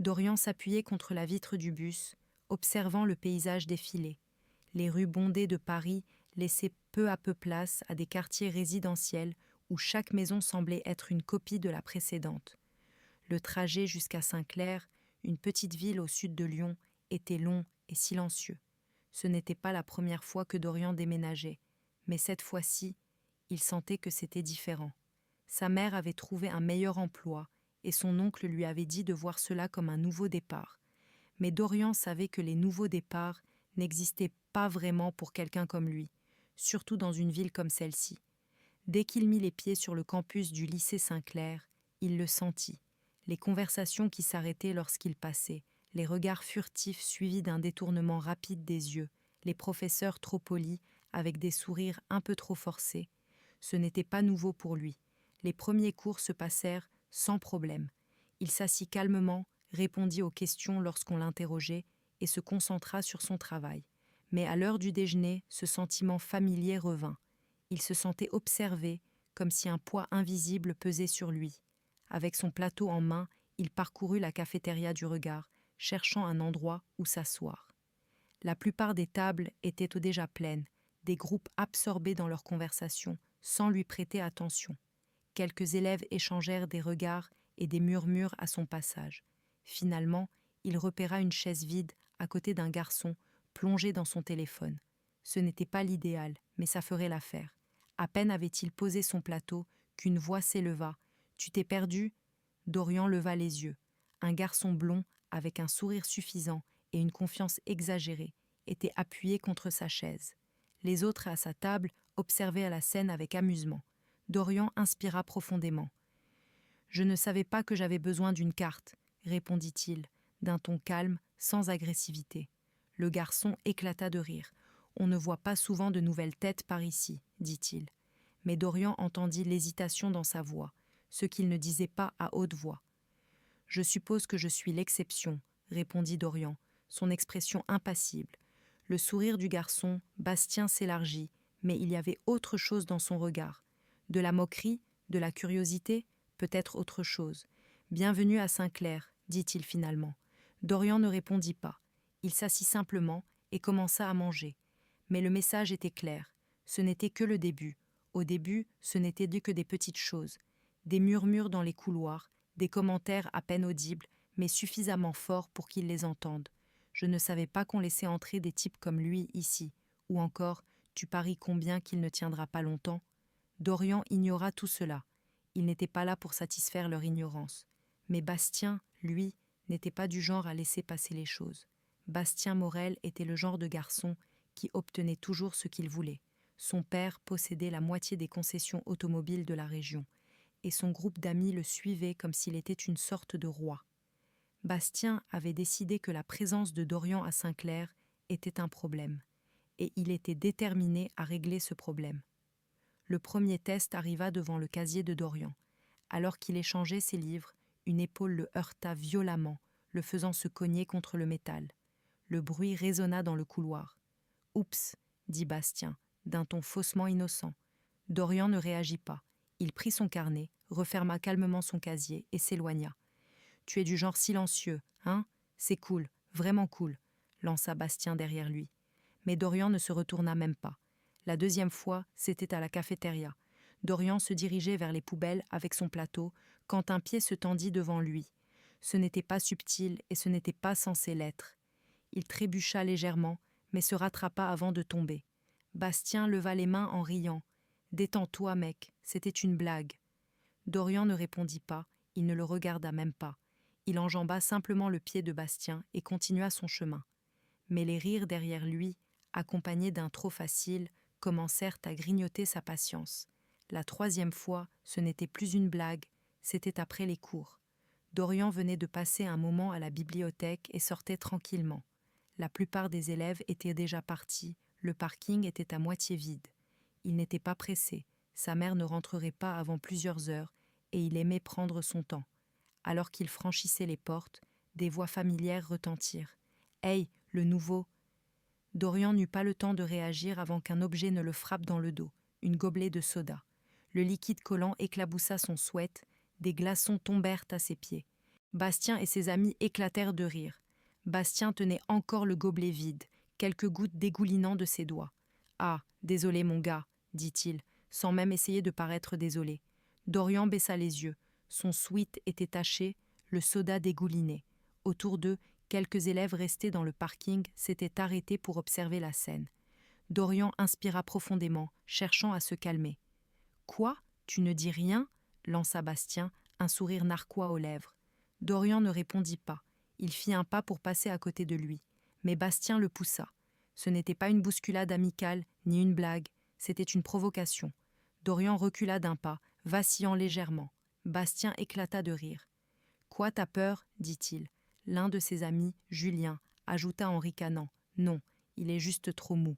Dorian s'appuyait contre la vitre du bus, observant le paysage défiler. Les rues bondées de Paris laissaient peu à peu place à des quartiers résidentiels où chaque maison semblait être une copie de la précédente. Le trajet jusqu'à Saint-Clair, une petite ville au sud de Lyon, était long et silencieux. Ce n'était pas la première fois que Dorian déménageait, mais cette fois-ci, il sentait que c'était différent. Sa mère avait trouvé un meilleur emploi et son oncle lui avait dit de voir cela comme un nouveau départ. Mais Dorian savait que les nouveaux départs n'existaient pas vraiment pour quelqu'un comme lui, surtout dans une ville comme celle-ci. Dès qu'il mit les pieds sur le campus du lycée Saint-Clair, il le sentit. Les conversations qui s'arrêtaient lorsqu'il passait, les regards furtifs suivis d'un détournement rapide des yeux, les professeurs trop polis, avec des sourires un peu trop forcés. Ce n'était pas nouveau pour lui. Les premiers cours se passèrent sans problème. Il s'assit calmement, répondit aux questions lorsqu'on l'interrogeait et se concentra sur son travail. Mais à l'heure du déjeuner, ce sentiment familier revint. Il se sentait observé, comme si un poids invisible pesait sur lui. Avec son plateau en main, il parcourut la cafétéria du regard, cherchant un endroit où s'asseoir. La plupart des tables étaient déjà pleines, des groupes absorbés dans leur conversation, sans lui prêter attention. Quelques élèves échangèrent des regards et des murmures à son passage. Finalement, il repéra une chaise vide à côté d'un garçon plongé dans son téléphone. Ce n'était pas l'idéal, mais ça ferait l'affaire. À peine avait-il posé son plateau qu'une voix s'éleva. « Tu t'es perdu ?» Dorian leva les yeux. Un garçon blond, avec un sourire suffisant et une confiance exagérée, était appuyé contre sa chaise. Les autres à sa table observaient la scène avec amusement. Dorian inspira profondément. « Je ne savais pas que j'avais besoin d'une carte, » répondit-il, d'un ton calme, sans agressivité. Le garçon éclata de rire. « On ne voit pas souvent de nouvelles têtes par ici, » dit-il. Mais Dorian entendit l'hésitation dans sa voix, ce qu'il ne disait pas à haute voix. « Je suppose que je suis l'exception, » répondit Dorian, son expression impassible. Le sourire du garçon, Bastien, s'élargit, mais il y avait autre chose dans son regard. De la moquerie, de la curiosité, peut-être autre chose. « Bienvenue à Saint-Clair, » dit-il finalement. Dorian ne répondit pas. Il s'assit simplement et commença à manger. Mais le message était clair. Ce n'était que le début. Au début, ce n'était que des petites choses. Des murmures dans les couloirs, des commentaires à peine audibles, mais suffisamment forts pour qu'il les entende. Je ne savais pas qu'on laissait entrer des types comme lui ici. Ou encore, tu paries combien qu'il ne tiendra pas longtemps. Dorian ignora tout cela. Il n'était pas là pour satisfaire leur ignorance. Mais Bastien, lui, n'était pas du genre à laisser passer les choses. Bastien Morel était le genre de garçon qui obtenait toujours ce qu'il voulait. Son père possédait la moitié des concessions automobiles de la région, et son groupe d'amis le suivait comme s'il était une sorte de roi. Bastien avait décidé que la présence de Dorian à Saint-Clair était un problème, et il était déterminé à régler ce problème. Le premier test arriva devant le casier de Dorian. Alors qu'il échangeait ses livres, une épaule le heurta violemment, le faisant se cogner contre le métal. Le bruit résonna dans le couloir. « Oups !» dit Bastien, d'un ton faussement innocent. Dorian ne réagit pas. Il prit son carnet, referma calmement son casier et s'éloigna. « Tu es du genre silencieux, hein ? C'est cool, vraiment cool !» lança Bastien derrière lui. Mais Dorian ne se retourna même pas. La deuxième fois, c'était à la cafétéria. Dorian se dirigeait vers les poubelles avec son plateau quand un pied se tendit devant lui. Ce n'était pas subtil et ce n'était pas censé l'être. Il trébucha légèrement, mais se rattrapa avant de tomber. Bastien leva les mains en riant. « Détends-toi, mec, c'était une blague. » Dorian ne répondit pas, il ne le regarda même pas. Il enjamba simplement le pied de Bastien et continua son chemin. Mais les rires derrière lui, accompagnés d'un trop facile, commencèrent à grignoter sa patience. La troisième fois, ce n'était plus une blague, c'était après les cours. Dorian venait de passer un moment à la bibliothèque et sortait tranquillement. La plupart des élèves étaient déjà partis, le parking était à moitié vide. Il n'était pas pressé, sa mère ne rentrerait pas avant plusieurs heures et il aimait prendre son temps. Alors qu'il franchissait les portes, des voix familières retentirent. « Hey, le nouveau !» Dorian n'eut pas le temps de réagir avant qu'un objet ne le frappe dans le dos, une gobelet de soda. Le liquide collant éclaboussa son sweat, des glaçons tombèrent à ses pieds. Bastien et ses amis éclatèrent de rire. Bastien tenait encore le gobelet vide, quelques gouttes dégoulinant de ses doigts. « Ah, désolé mon gars, dit-il, sans même essayer de paraître désolé. Dorian baissa les yeux. Son sweat était taché, le soda dégoulinait. Autour d'eux, quelques élèves restés dans le parking s'étaient arrêtés pour observer la scène. Dorian inspira profondément, cherchant à se calmer. « Quoi ? Tu ne dis rien ?» lança Bastien, un sourire narquois aux lèvres. Dorian ne répondit pas. Il fit un pas pour passer à côté de lui. Mais Bastien le poussa. Ce n'était pas une bousculade amicale, ni une blague, c'était une provocation. Dorian recula d'un pas, vacillant légèrement. Bastien éclata de rire. « Quoi, t'as peur ?» dit-il. L'un de ses amis, Julien, ajouta en ricanant. « Non, il est juste trop mou. »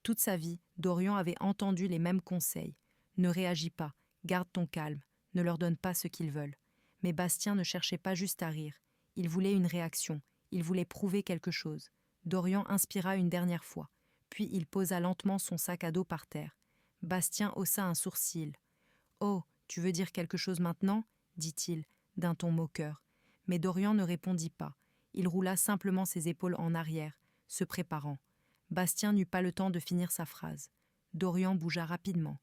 Toute sa vie, Dorian avait entendu les mêmes conseils. Ne réagis pas, garde ton calme, ne leur donne pas ce qu'ils veulent. Mais Bastien ne cherchait pas juste à rire. Il voulait une réaction, il voulait prouver quelque chose. Dorian inspira une dernière fois, puis il posa lentement son sac à dos par terre. Bastien haussa un sourcil. « Oh, tu veux dire quelque chose maintenant ?» dit-il, d'un ton moqueur. Mais Dorian ne répondit pas. Il roula simplement ses épaules en arrière, se préparant. Bastien n'eut pas le temps de finir sa phrase. Dorian bougea rapidement.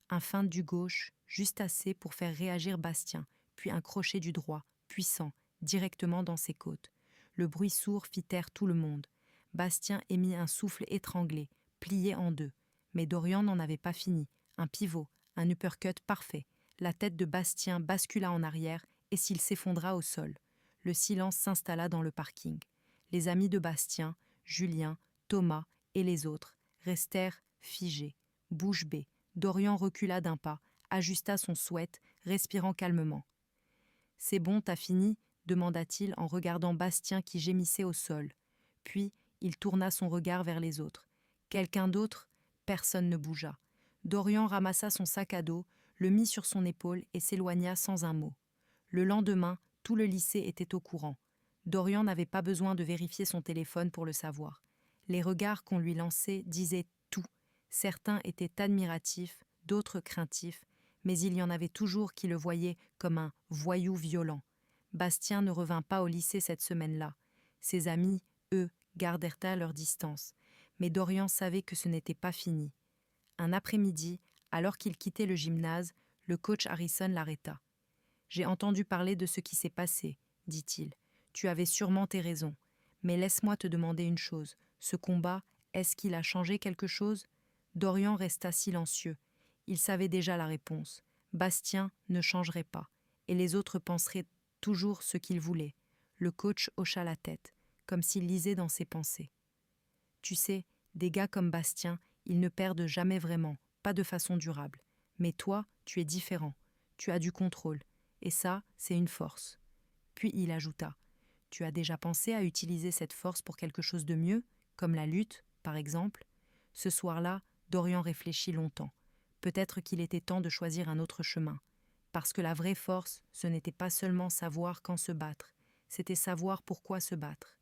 Un feinte du gauche, juste assez pour faire réagir Bastien, puis un crochet du droit, puissant, directement dans ses côtes. Le bruit sourd fit taire tout le monde. Bastien émit un souffle étranglé, plié en deux. Mais Dorian n'en avait pas fini. Un pivot, un uppercut parfait. La tête de Bastien bascula en arrière et s'il s'effondra au sol. Le silence s'installa dans le parking. Les amis de Bastien, Julien, Thomas et les autres restèrent figés, bouche bée. Dorian recula d'un pas, ajusta son sweat, respirant calmement. « C'est bon, t'as fini ?» demanda-t-il en regardant Bastien qui gémissait au sol. Puis, il tourna son regard vers les autres. Quelqu'un d'autre ? Personne ne bougea. Dorian ramassa son sac à dos, le mit sur son épaule et s'éloigna sans un mot. Le lendemain, tout le lycée était au courant. Dorian n'avait pas besoin de vérifier son téléphone pour le savoir. Les regards qu'on lui lançait disaient tout. Certains étaient admiratifs, d'autres craintifs, mais il y en avait toujours qui le voyaient comme un voyou violent. Bastien ne revint pas au lycée cette semaine-là. Ses amis, eux, gardèrent à leur distance. Mais Dorian savait que ce n'était pas fini. Un après-midi, alors qu'il quittait le gymnase, le coach Harrison l'arrêta. « J'ai entendu parler de ce qui s'est passé, » dit-il. « Tu avais sûrement tes raisons. Mais laisse-moi te demander une chose. Ce combat, est-ce qu'il a changé quelque chose ?» Dorian resta silencieux. Il savait déjà la réponse. Bastien ne changerait pas. Et les autres penseraient toujours ce qu'ils voulaient. Le coach hocha la tête, comme s'il lisait dans ses pensées. « Tu sais, des gars comme Bastien, ils ne perdent jamais vraiment, pas de façon durable. Mais toi, tu es différent. Tu as du contrôle. Et ça, c'est une force. » Puis il ajouta. « Tu as déjà pensé à utiliser cette force pour quelque chose de mieux, comme la lutte, par exemple ?» Ce soir-là, Dorian réfléchit longtemps. Peut-être qu'il était temps de choisir un autre chemin. Parce que la vraie force, ce n'était pas seulement savoir quand se battre, c'était savoir pourquoi se battre.